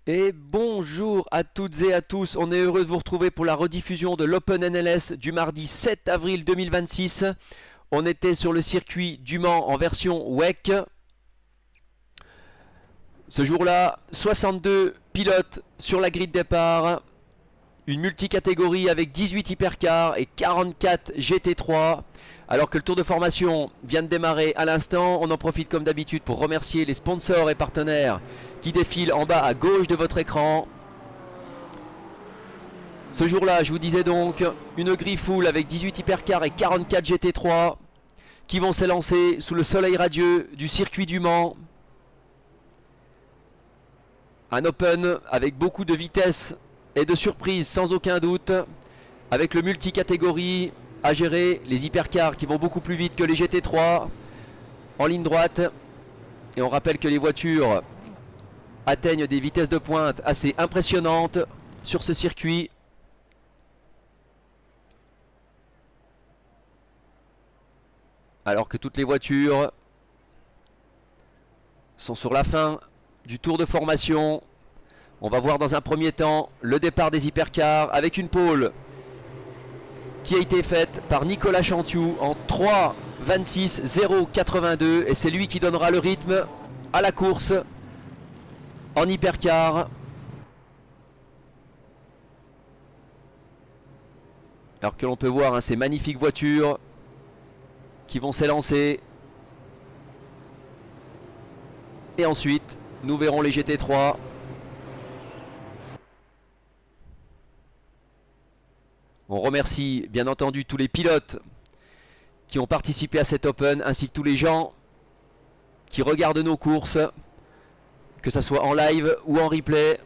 Et bonjour à toutes et à tous, on est heureux de vous retrouver pour la rediffusion de l'Open NLS du mardi 7 avril 2026. On était sur le circuit du Mans en version WEC. Ce jour-là, 62 pilotes sur la grille de départ, une multicatégorie avec 18 hypercars et 44 GT3. Alors que le tour de formation vient de démarrer à l'instant, on en profite comme d'habitude pour remercier les sponsors et partenaires qui défilent en bas à gauche de votre écran. Ce jour-là, je vous disais donc, une grille full avec 18 hypercars et 44 GT3 qui vont s'élancer sous le soleil radieux du circuit du Mans. Un Open avec beaucoup de vitesse et de surprise sans aucun doute, avec le multicatégorie à gérer, les hypercars qui vont beaucoup plus vite que les GT3 en ligne droite. Et on rappelle que les voitures atteignent des vitesses de pointe assez impressionnantes sur ce circuit. Alors que toutes les voitures sont sur la fin du tour de formation. On va voir dans un premier temps le départ des hypercars avec une pole qui a été faite par Nicolas Chantiou en 3:26.082 et c'est lui qui donnera le rythme à la course en hypercar. Alors que l'on peut voir ces magnifiques voitures qui vont s'élancer. Et ensuite, nous verrons les GT3. On remercie bien entendu tous les pilotes qui ont participé à cet Open, ainsi que tous les gens qui regardent nos courses, que ce soit en live ou en replay.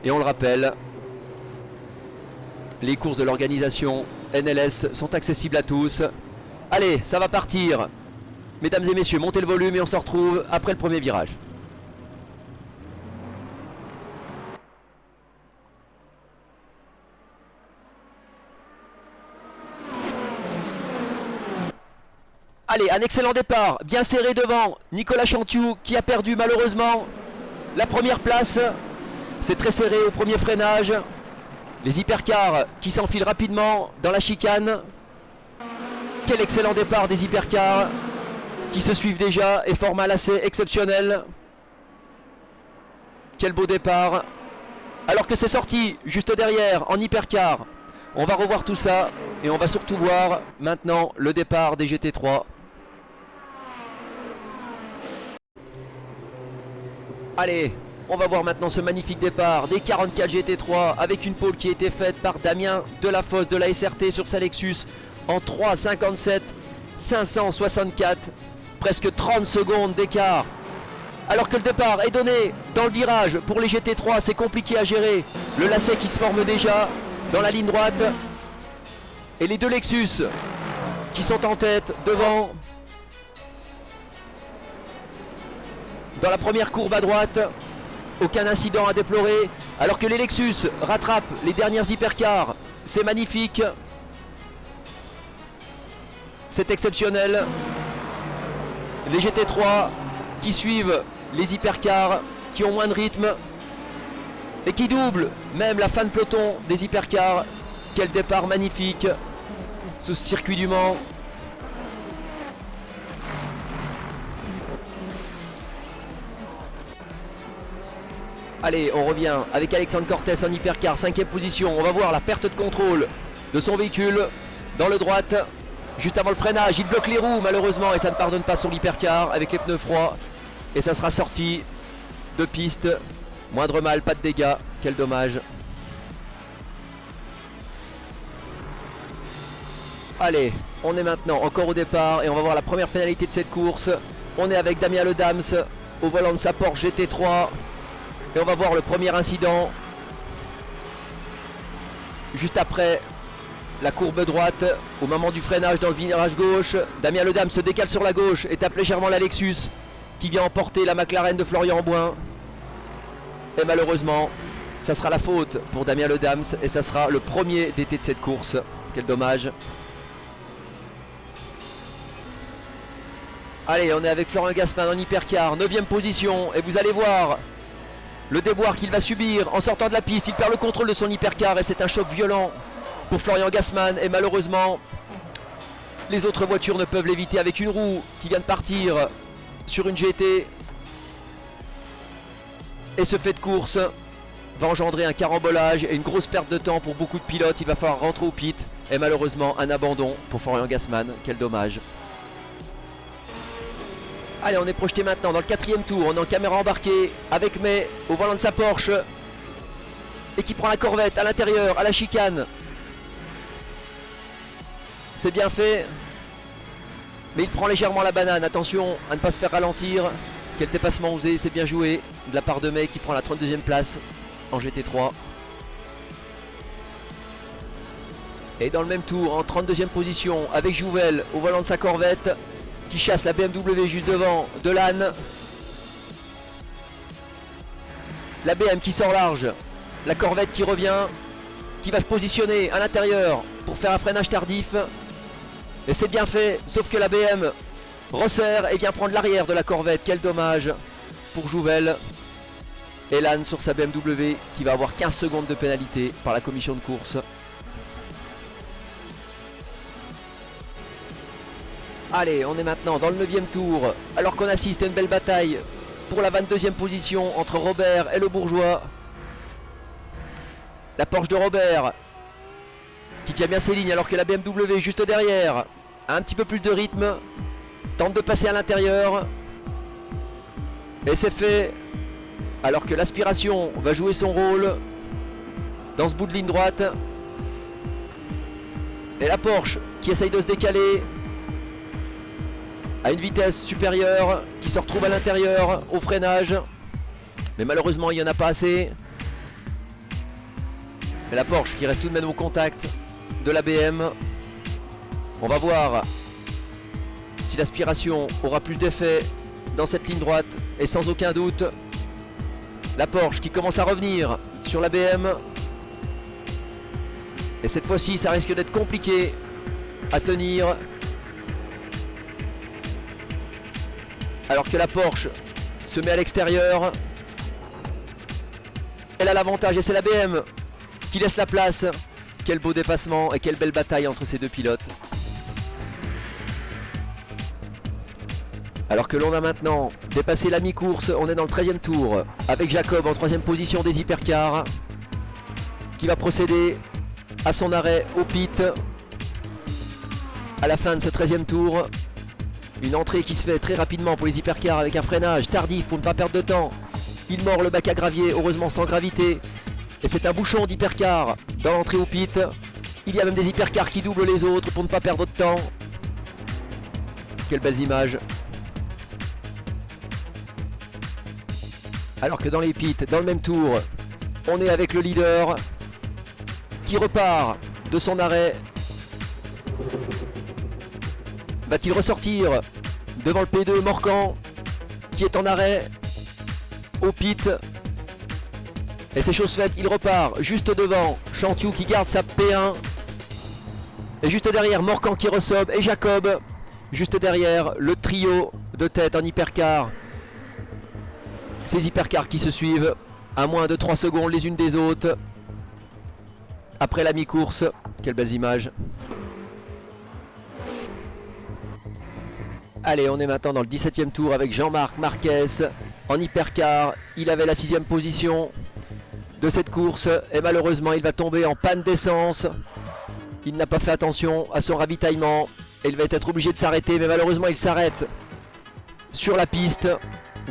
Et on le rappelle, les courses de l'organisation NLS sont accessibles à tous. Allez, ça va partir. Mesdames et messieurs, montez le volume et on se retrouve après le premier virage. Allez, un excellent départ, bien serré devant Nicolas Chantiou qui a perdu malheureusement la première place. C'est très serré au premier freinage. Les hypercars qui s'enfilent rapidement dans la chicane. Quel excellent départ des hypercars qui se suivent déjà et forment un lacet exceptionnel. Quel beau départ. Alors que c'est sorti juste derrière en hypercar. On va revoir tout ça et on va surtout voir maintenant le départ des GT3. Allez, on va voir maintenant ce magnifique départ des 44 GT3 avec une pole qui a été faite par Damien Delafosse de la SRT sur sa Lexus en 3:57.564. Presque 30 secondes d'écart. Alors que le départ est donné dans le virage pour les GT3, c'est compliqué à gérer. Le lacet qui se forme déjà dans la ligne droite. Et les deux Lexus qui sont en tête devant. Dans la première courbe à droite, aucun incident à déplorer. Alors que les Lexus rattrapent les dernières hypercars. C'est magnifique. C'est exceptionnel. Les GT3 qui suivent les hypercars, qui ont moins de rythme et qui doublent même la fin de peloton des hypercars. Quel départ magnifique ce circuit du Mans. Allez, on revient avec Alexandre Cortés en hypercar, 5e position. On va voir la perte de contrôle de son véhicule dans le droite. Juste avant le freinage, il bloque les roues malheureusement et ça ne pardonne pas sur l'hypercar avec les pneus froids. Et ça sera sorti de piste. Moindre mal, pas de dégâts. Quel dommage. Allez, on est maintenant encore au départ et on va voir la première pénalité de cette course. On est avec Damien Ledams au volant de sa Porsche GT3. Et on va voir le premier incident juste après la courbe droite, au moment du freinage dans le virage gauche. Damien Ledams se décale sur la gauche et tape légèrement la Lexus qui vient emporter la McLaren de Florian Boin. Et malheureusement, ça sera la faute pour Damien Ledams et ça sera le premier DT de cette course. Quel dommage. Allez, on est avec Florian Gassman en hypercar, 9e position. Et vous allez voir Le déboire qu'il va subir en sortant de la piste, il perd le contrôle de son hypercar et c'est un choc violent pour Florian Gassmann. Et malheureusement, les autres voitures ne peuvent l'éviter avec une roue qui vient de partir sur une GT. Et ce fait de course va engendrer un carambolage et une grosse perte de temps pour beaucoup de pilotes. Il va falloir rentrer au pit et malheureusement un abandon pour Florian Gassmann. Quel dommage. Allez, on est projeté maintenant dans le 4e tour. On est en caméra embarquée avec May au volant de sa Porsche et qui prend la Corvette à l'intérieur, à la chicane. C'est bien fait, mais il prend légèrement la banane. Attention à ne pas se faire ralentir. Quel dépassement osé, c'est bien joué de la part de May qui prend la 32e place en GT3. Et dans le même tour, en 32e position, avec Jouvel au volant de sa Corvette, qui chasse la BMW juste devant Delanne. La BM qui sort large, la Corvette qui revient, qui va se positionner à l'intérieur pour faire un freinage tardif. Et c'est bien fait, sauf que la BM resserre et vient prendre l'arrière de la Corvette. Quel dommage pour Jouvel. Et Lannes sur sa BMW qui va avoir 15 secondes de pénalité par la commission de course. Allez, on est maintenant dans le 9e tour, alors qu'on assiste à une belle bataille pour la 22e position entre Robert et le Bourgeois. La Porsche de Robert qui tient bien ses lignes alors que la BMW juste derrière a un petit peu plus de rythme, tente de passer à l'intérieur. Et c'est fait, alors que l'aspiration va jouer son rôle dans ce bout de ligne droite. Et la Porsche qui essaye de se décaler à une vitesse supérieure, qui se retrouve à l'intérieur au freinage. Mais malheureusement il n'y en a pas assez. Et la Porsche qui reste tout de même au contact de la BM. On va voir si l'aspiration aura plus d'effet dans cette ligne droite. Et sans aucun doute, la Porsche qui commence à revenir sur la BM. Et cette fois-ci ça risque d'être compliqué à tenir. Alors que la Porsche se met à l'extérieur. Elle a l'avantage et c'est la BM qui laisse la place. Quel beau dépassement et quelle belle bataille entre ces deux pilotes. Alors que l'on a maintenant dépassé la mi-course, on est dans le 13e tour avec Jacob en 3e position des hypercars qui va procéder à son arrêt au pit à la fin de ce 13e tour. Une entrée qui se fait très rapidement pour les hypercars avec un freinage tardif pour ne pas perdre de temps. Il mord le bac à gravier, heureusement sans gravité. Et c'est un bouchon d'hypercars dans l'entrée au pit. Il y a même des hypercars qui doublent les autres pour ne pas perdre de temps. Quelles belles images. Alors que dans les pits, dans le même tour, on est avec le leader qui repart de son arrêt. Va-t-il ressortir devant le P2 Morcan qui est en arrêt au pit? Et c'est chose faite, il repart juste devant Chantiou qui garde sa P1. Et juste derrière Morcan qui ressobe et Jacob. Juste derrière le trio de tête en hypercar. Ces hypercars qui se suivent à moins de 3 secondes les unes des autres. Après la mi-course, quelles belles images. Allez, on est maintenant dans le 17e tour avec Jean-Marc Marquez en hypercar. Il avait la 6e position de cette course et malheureusement il va tomber en panne d'essence. Il n'a pas fait attention à son ravitaillement et il va être obligé de s'arrêter, mais malheureusement il s'arrête sur la piste.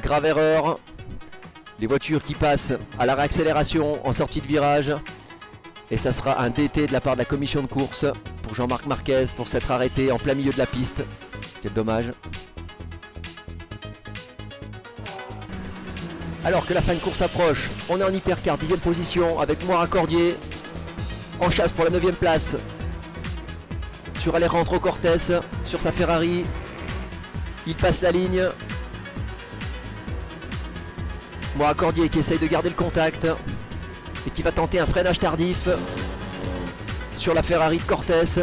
Grave erreur. Les voitures qui passent à la réaccélération en sortie de virage. Et ça sera un DT de la part de la commission de course pour Jean-Marc Marquez pour s'être arrêté en plein milieu de la piste. Quel dommage. Alors que la fin de course approche, on est en hypercar 10e position avec Moira Cordier en chasse pour la 9e place sur Alejandro Cortés sur sa Ferrari. Il passe la ligne. Moira Cordier qui essaye de garder le contact et qui va tenter un freinage tardif sur la Ferrari de Cortés.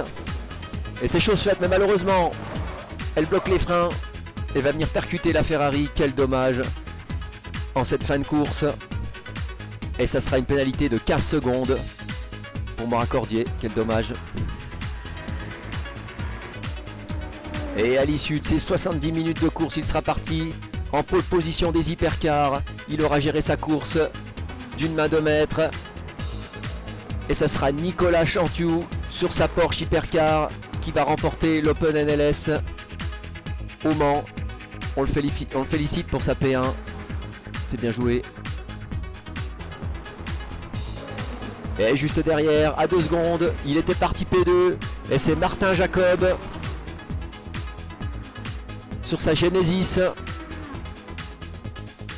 Et c'est chose faite, mais malheureusement elle bloque les freins et va venir percuter la Ferrari. Quel dommage en cette fin de course. Et ça sera une pénalité de 15 secondes pour Maura Cordier. Quel dommage. Et à l'issue de ces 70 minutes de course, il sera parti en pole position des hypercars. Il aura géré sa course d'une main de maître. Et ça sera Nicolas Chantiou sur sa Porsche Hypercar qui va remporter l'Open NLS au Mans. On le félicite pour sa P1. C'est bien joué. Et juste derrière, à 2 secondes, il était parti P2. Et c'est Martin Jacob sur sa Genesis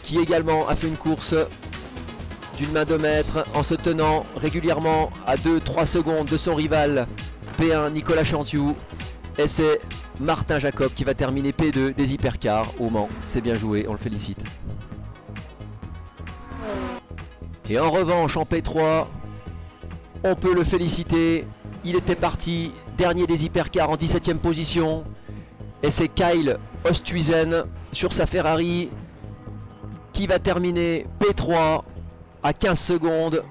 qui également a fait une course d'une main de maître en se tenant régulièrement à 2-3 secondes de son rival P1 Nicolas Chantiou. Et c'est Martin Jacob qui va terminer P2 des hypercars au Mans. C'est bien joué, on le félicite. Et en revanche en P3, on peut le féliciter. Il était parti dernier des hypercars en 17e position. Et c'est Kyle Osthuizen sur sa Ferrari qui va terminer P3 à 15 secondes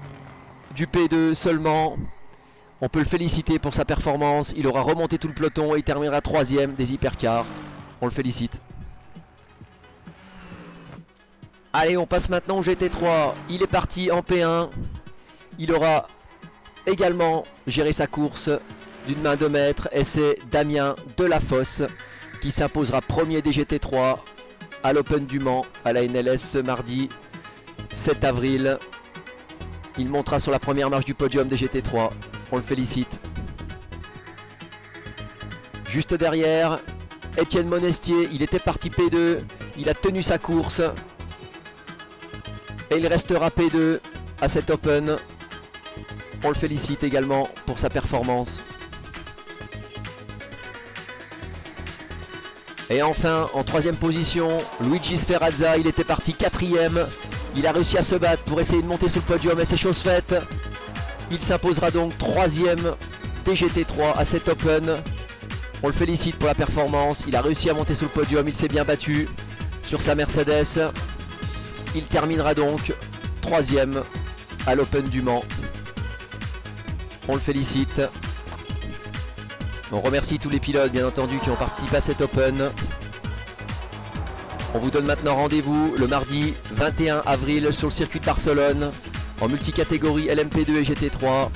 du P2 seulement. On peut le féliciter pour sa performance. Il aura remonté tout le peloton et il terminera 3e des hypercars. On le félicite. Allez, on passe maintenant au GT3. Il est parti en P1. Il aura également géré sa course d'une main de maître. Et c'est Damien Delafosse qui s'imposera premier des GT3 à l'Open du Mans à la NLS ce mardi 7 avril. Il montera sur la première marche du podium des GT3. On le félicite. Juste derrière, Étienne Monestier. Il était parti P2. Il a tenu sa course. Et il restera P2 à cet Open. On le félicite également pour sa performance. Et enfin, en 3e position, Luigi Sferrazza. Il était parti 4e. Il a réussi à se battre pour essayer de monter sur le podium et c'est chose faite. Il s'imposera donc 3e des GT3 à cet Open. On le félicite pour la performance. Il a réussi à monter sur le podium. Il s'est bien battu sur sa Mercedes. Il terminera donc 3e à l'Open du Mans. On le félicite. On remercie tous les pilotes bien entendu qui ont participé à cet Open. On vous donne maintenant rendez-vous le mardi 21 avril sur le circuit de Barcelone en multicatégorie LMP2 et GT3.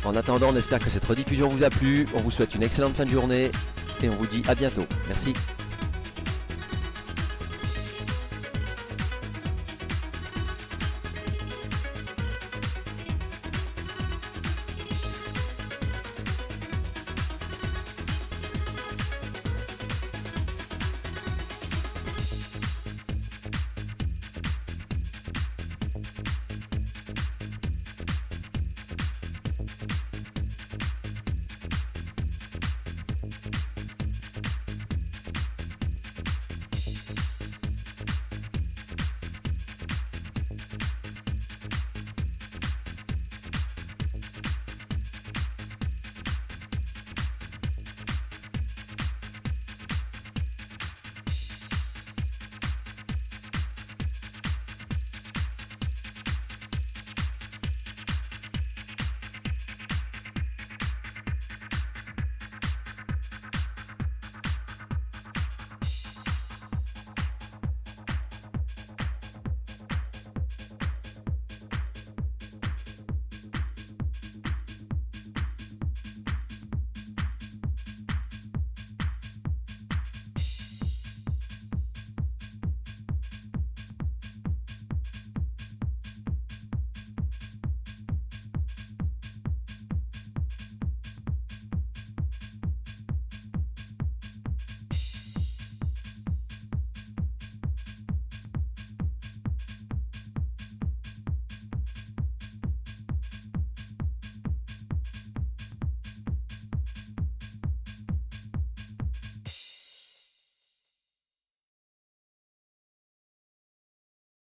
En attendant, on espère que cette rediffusion vous a plu. On vous souhaite une excellente fin de journée et on vous dit à bientôt. Merci.